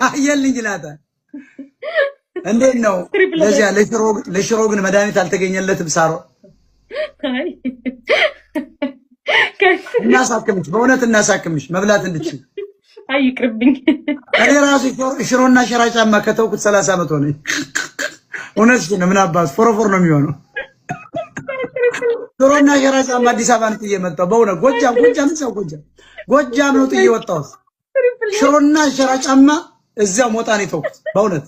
አየልኝ ይላታ እንዴት ነው ለዚያ ለሽሮ ግን መድኃኒት አልተገኘለትም ሳሮ አይ እናሳክምሽ በእውነት እናሳክምሽ መብላት እንድትችል አይ ይቅርብኝ እኔ ራሱ ሽሮና ሸራጫማ ከተውኩት 30 ዓመት ሆነኝ እውነት ነው ምን አባስ ፎሮፎር ነው የሚሆነው ሽሮና ሸራጫማ አዲስ አበባ ነው እየመጣው በእውነት ጎጃም ነው እየወጣው ሽሮና ሸራጫማ እዚያው ሞጣ ነው የተውኩት በእውነት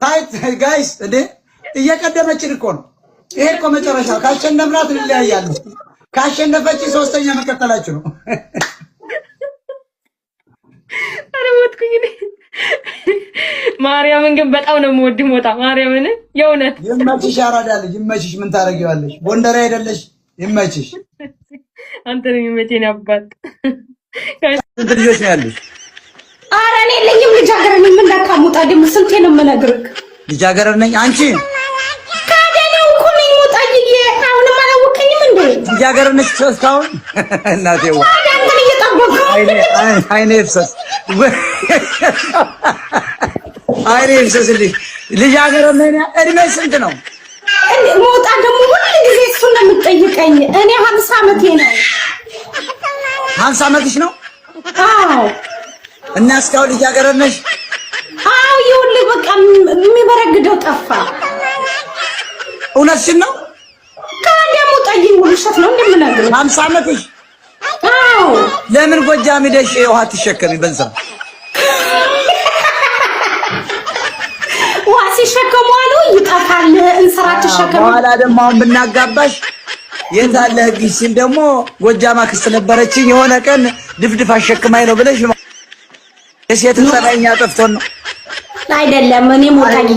ታይት ጋይስ እንዴ እየቀደመችን እኮ ነው ይሄ እኮ መጨረሻ ካሸነፍናት እንለያያለን ካሸነፈች ሶስተኛ መከተላችሁ ነው አረመጥኩኝ ማርያምን ግን በጣም ነው የምወድ ሞጣ ማርያምን የእውነት ይመችሽ አራዳለሽ ይመችሽ ምን ታረጊዋለሽ ጎንደር አይደለሽ ይመችሽ አንተ ነው የሚመቸኝ አባት ስንት ልጆች ነው ያሉሽ ኧረ እኔ የለኝም ልጃገረድ ነኝ ምን ላካሙጣ ደግሞ ስንቴ ነው የምነግርህ ልጃገረድ ነኝ አንቺ ካደለው እኮ ነኝ ሞጣዬ አሁንም አላወቀኝም እንዴ ልጃገረድ ነሽ እስካሁን እናቴው አንተን እየጠበቅኩ አይኔ ፍሰስ ልጃገረድ ነኝ እድሜ ስንት ነው ሞጣ ደግሞ ሁሉ ጊዜ እሱን ነው የምትጠይቀኝ እኔ 50 ዓመቴ ነው 50 ዓመትሽ ነው አዎ እና እስካሁን ልጃገረድ ነሽ አዎ ይኸውልህ በቃ የሚበረግደው ጠፋ እውነትሽን ነው ካንዴ ሞጣዬ ውሸት ነው እንደምነግርህ 50 ዓመትሽ አዎ ለምን ጎጃም ሄደሽ ውሃ ትሸከሚ በዛ ውሃ ሲሸከሙ አሉ ይጠፋል እንስራ ተሸከሙ በኋላ ደግሞ አሁን ብናጋባሽ የት አለ ህግሽ ሲል ደግሞ ጎጃማ ክስ ነበረችኝ የሆነ ቀን ድፍድፍ አሸክማኝ ነው ብለሽ የሴት ሰራኛ ጠፍቶን ነው አይደለም እኔ ሞጣዬ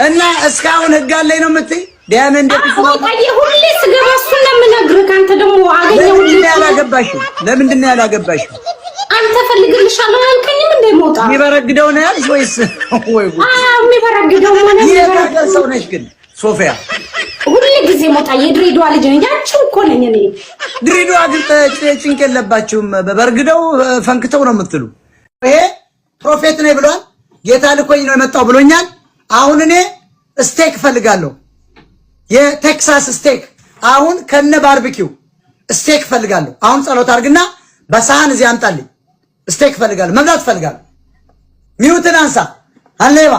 እና እስካሁን ህግ አለኝ ነው የምትይ ዲያመንድ ሞጣዬ ሁሌ ስገባ እሱን ነው የምነግርህ አንተ ደግሞ አገኘው ለምንድን ነው ያላገባሽው አንተ ፈልግልሻለሁ አልከኝም እንደ ሞጣ የሚበረግደው ነው ያልሽ ወይስ ወይ የሚበረግደው ማለት ነው ሰው ነሽ ግን ሶፊያ ሁሌ ጊዜ ሞጣዬ ድሬዳዋ ልጅ ነኝ አንቺው እኮ ነኝ እኔ ድሬዳዋ ግን ጭንቅ የለባችሁም በበርግደው ፈንክተው ነው የምትሉ ይሄ ፕሮፌት ነው ብሏል ጌታ ልኮኝ ነው የመጣው ብሎኛል አሁን እኔ ስቴክ ፈልጋለሁ የቴክሳስ ስቴክ አሁን ከነ ባርቢኪው ስቴክ ፈልጋለሁ አሁን ጸሎት አድርግና በሳህን እዚህ አምጣልኝ ስቴክ ፈልጋለሁ መብላት ፈልጋለሁ ሚውትን አንሳ አለባ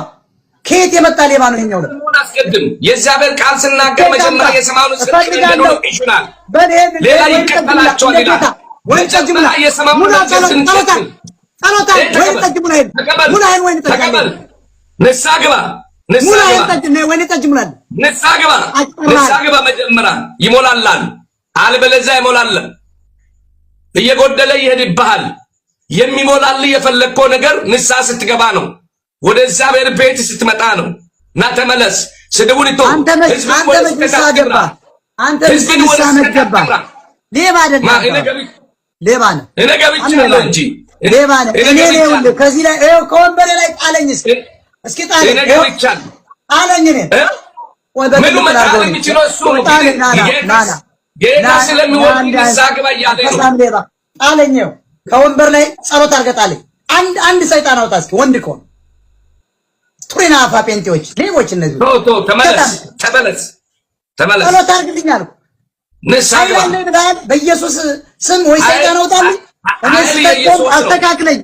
ከየት የመጣ ሌባ ነው ይሄኛው ነው አስቀድም የእግዚአብሔር ቃል ስናገር መጀመሪያ የሰማኑ ስልክ ነው ይሽናል ሌላ ይከተላቸዋል ይላል ወይ ተጅሙና የሰማኑ ጸሎታ ወይ ተጅሙና ሙላ ወይ ተጅሙና ንሳግባ ንሳግባ መጀመሪያ ይሞላላል አልበለዚያ ይሞላል እየጎደለ ይሄድብሃል የሚሞላልህ የፈለግከው ነገር ንሳ ስትገባ ነው ወደ እግዚአብሔር ቤት ስትመጣ ነው እና ተመለስ ስድቡን ይተው አንተ ንሳ ገባ አንተ ንሳ ገባ ሌባ አይደለም ሌባ ነው እኔ ገብቻለሁ እንጂ ሌባ ነው እኔ ነው ከዚህ ላይ ከወንበሬ ላይ ጣለኝ እስኪ ጣለኝ እኔ ገብቻለሁ ጣለኝ እኔ ምኑ መጣል የሚችለው እሱ ነው ጌታ ስለሚወድ ንሳ ገባ ያለኝ ነው ጣለኝ ከወንበር ላይ ጸሎት አርገጣለኝ አንድ ሰይጣን አውጣ እስኪ ወንድ ከሆነ ቱሪና አፋ ጴንጤዎች ሌቦች እነዚህ ተመለስ ጸሎት አርግልኝ አልኩ ንሳ ገባ በኢየሱስ ስም ወይ ሰይጣን አውጣልኝ እኔ ስለቆም አስተካክለኝ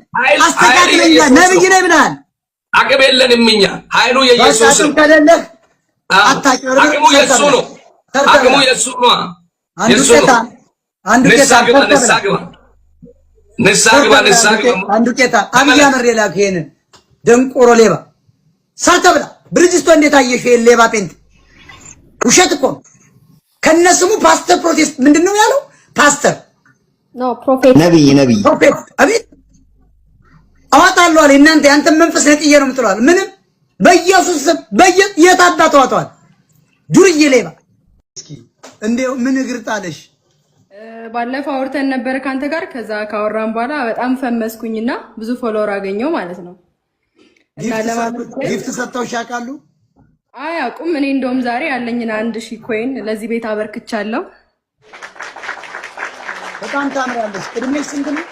ነብይ ነኝ ብለሃል አቅም የለንም እኛ ኃይሉ የኢየሱስ ነው ከሌለህ አታጭበርብር አቅሙ የሱ ነው አቅሙ የሱ ነው አንዱ ጌታ ንሳ ግባ አንዱ ጌታ አብይ አመር የላከ ይሄንን ደንቆሮ ሌባ ሳተብላ ብርጅስቶ እንዴት አየሽ ሌባ ጴንጤ ውሸት እኮ ከነስሙ ፓስተር ፕሮቴስት ምንድነው ያለው ፓስተር ኖ ፕሮፌት ነብይ ፕሮፌት አቤት አዋጣለሁ አለ እናንተ ያንተ መንፈስ ነጥዬ ነው የምትለዋል ምንም በኢየሱስ የታባቱ አዋጣዋል ዱርዬ ሌባ እስኪ እንደው ምን እግር ጣለሽ ባለፈው አውርተን ነበር ካንተ ጋር ከዛ ካወራን በኋላ በጣም ፈመስኩኝና ብዙ ፎሎወር አገኘው ማለት ነው እና ለማለት ጊፍት ሰጥተው ሻቃሉ አያውቁም እኔ እንደውም ዛሬ ያለኝና 1000 ኮይን ለዚህ ቤት አበርክቻለሁ በጣም ታምራለች። እድሜሽ ስንት ነው?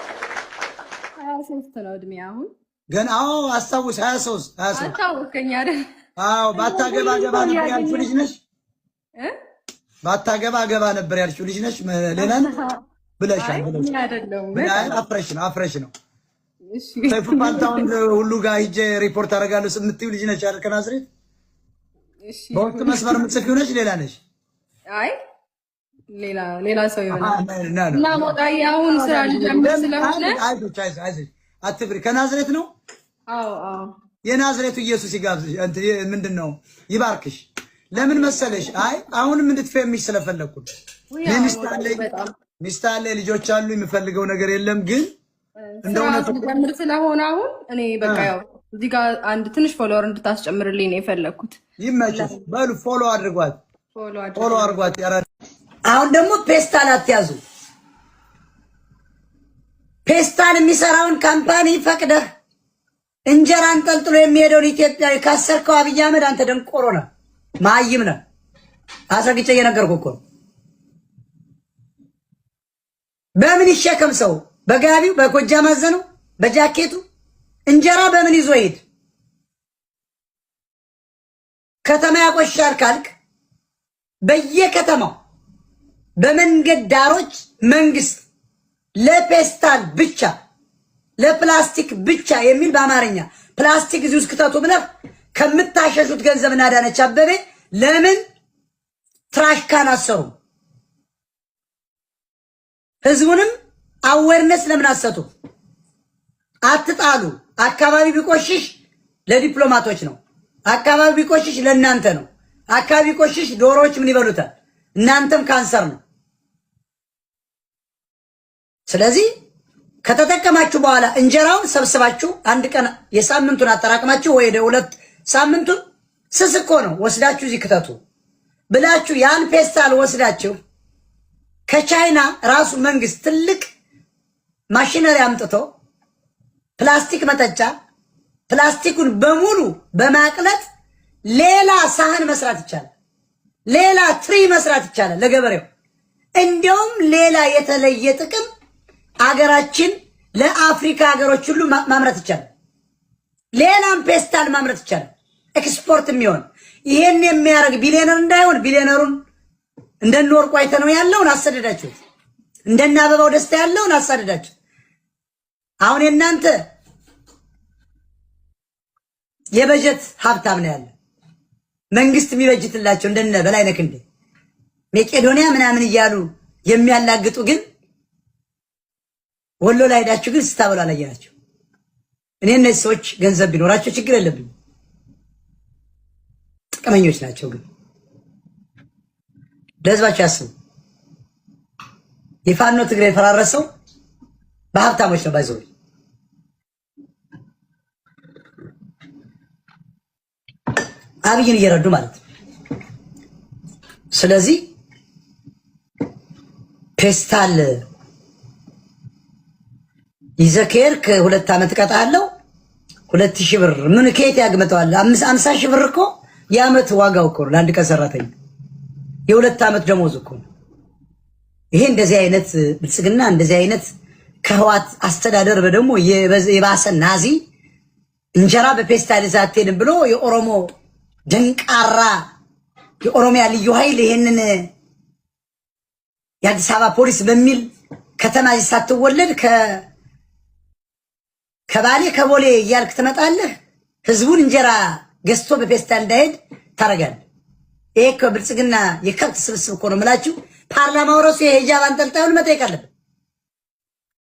23 ነው እድሜ አሁን ገና። አዎ አስታውስ 23 አታውቀኝ አይደል? አዎ ባታገባ ገባ ነበር ያልሽው ልጅ ነሽ? ባታገባ ገባ ነበር ያልሽው ልጅ ነሽ? ሌላን ብለሻል። አፍረሽ ነው። ሰይፉ ፋንታሁን ሁሉ ጋር ሂጄ ሪፖርት አደርጋለሁ የምትይው ልጅ ነሽ አይደል? ከናዝሬት በውስጥ መስመር የምትጽፊው ነሽ? ሌላ ነሽ? አይ ሌላ ሰው ይሆናል። እና ሞጣዬ አሁን ስራ ልጀምር ስለሆነ አይዞሽ አትፍሪ። ከናዝሬት ነው? አዎ የናዝሬቱ ኢየሱስ ይጋብዝሽ። ምንድን ነው ይባርክሽ። ለምን መሰለሽ? አይ አሁንም እንድትፈምሽ ስለፈለኩ ሚስት አለ ልጆች አሉ። የምፈልገው ነገር የለም ግን እንደሆነ ልጀምር ስለሆነ አሁን እኔ በቃ ያው እዚህ ጋር አንድ ትንሽ ፎሎወር እንድታስጨምርልኝ ነው የፈለኩት። ይመችሽ። በሉ ፎሎ አድርጓት፣ ፎሎ አድርጓት። አሁን ደግሞ ፔስታል አትያዙ። ፔስታል የሚሰራውን ካምፓኒ ፈቅደህ እንጀራ አንጠልጥሎ የሚሄደውን ኢትዮጵያዊ ካሰርከው አብይ አህመድ አንተ ደንቆሮ ነህ፣ ማይም ነህ። አስረግጬ እየነገርኩህ እኮ በምን ይሸከም ሰው? በጋቢው በጎጃም አዘነው በጃኬቱ እንጀራ በምን ይዞ ይሄድ? ከተማ ያቆሻል ካልክ በየከተማው በመንገድ ዳሮች መንግስት ለፔስታል ብቻ ለፕላስቲክ ብቻ የሚል በአማርኛ ፕላስቲክ እዚህ ውስጥ ክተቱ ብለህ ከምታሸሹት ገንዘብና አዳነች አበቤ ለምን ትራሽ ካን አሰሩ? ህዝቡንም አዌርነስ ለምን አሰጡ? አትጣሉ። አካባቢ ቢቆሽሽ ለዲፕሎማቶች ነው። አካባቢ ቢቆሽሽ ለእናንተ ነው። አካባቢ ቢቆሽሽ ዶሮዎች ምን ይበሉታል? እናንተም ካንሰር ነው። ስለዚህ ከተጠቀማችሁ በኋላ እንጀራውን ሰብስባችሁ አንድ ቀን የሳምንቱን አጠራቅማችሁ ወይ ሁለት ሳምንቱን ስስ እኮ ነው ወስዳችሁ እዚህ ክተቱ ብላችሁ ያን ፔስታል ወስዳችሁ ከቻይና ራሱ መንግስት ትልቅ ማሽነሪ አምጥቶ ፕላስቲክ መጠጫ ፕላስቲኩን በሙሉ በማቅለጥ ሌላ ሳህን መስራት ይቻላል። ሌላ ትሪ መስራት ይቻላል ለገበሬው። እንዲያውም ሌላ የተለየ ጥቅም አገራችን ለአፍሪካ ሀገሮች ሁሉ ማምረት ይቻላል። ሌላም ፔስታል ማምረት ይቻላል። ኤክስፖርት የሚሆን ይሄን የሚያደርግ ቢሊዮነር እንዳይሆን ቢሊዮነሩን እንደነወርቁ አይተነው ያለውን አሰደዳችሁት። እንደነ አበባው ደስታ ያለውን አሳደዳችሁት። አሁን የእናንተ የበጀት ሀብታም ነው ያለ መንግስት የሚበጅትላቸው እንደነ በላይነህ ክንዴ መቄዶንያ ምናምን እያሉ የሚያላግጡ ግን ወሎ ላይ ሄዳችሁ ግን ስታበሉ አላየናቸው። እኔ እነዚህ ሰዎች ገንዘብ ቢኖራቸው ችግር የለብኝ፣ ጥቅመኞች ናቸው። ግን ለህዝባቸው ያስቡ። የፋኖ ትግሬ የፈራረሰው በሀብታሞች ነው። ባይዘው አብይን እየረዱ ማለት ነው። ስለዚህ ፔስታል ይዘህ ከሄድክ 2 ዓመት እቀጣለሁ። 2000 ብር ምን ከየት ያግመጣዋል? 50 ሺህ ብር እኮ የዓመት ዋጋው እኮ ለአንድ ቀን ሰራተኛ የ2 ዓመት ደሞዝ እኮ ነው። ይሄ እንደዚህ አይነት ብልጽግና እንደዚህ አይነት ከህዋት አስተዳደር በደሞ የባሰ ናዚ እንጀራ በፔስታል ይዘህ አትሄድም ብሎ የኦሮሞ ደንቃራ የኦሮሚያ ልዩ ኃይል ይሄንን የአዲስ አበባ ፖሊስ በሚል ከተማ ሳትወለድ ከባሌ ከቦሌ እያልክ ትመጣለህ። ህዝቡን እንጀራ ገዝቶ በፔስታል እንዳይሄድ ታረጋለህ። ይሄ ብልጽግና የከብት ስብስብ እኮ ነው የምላችሁ። ፓርላማው ራሱ የሂጃብ አንጠልጣዩን መጠየቅ አለበት።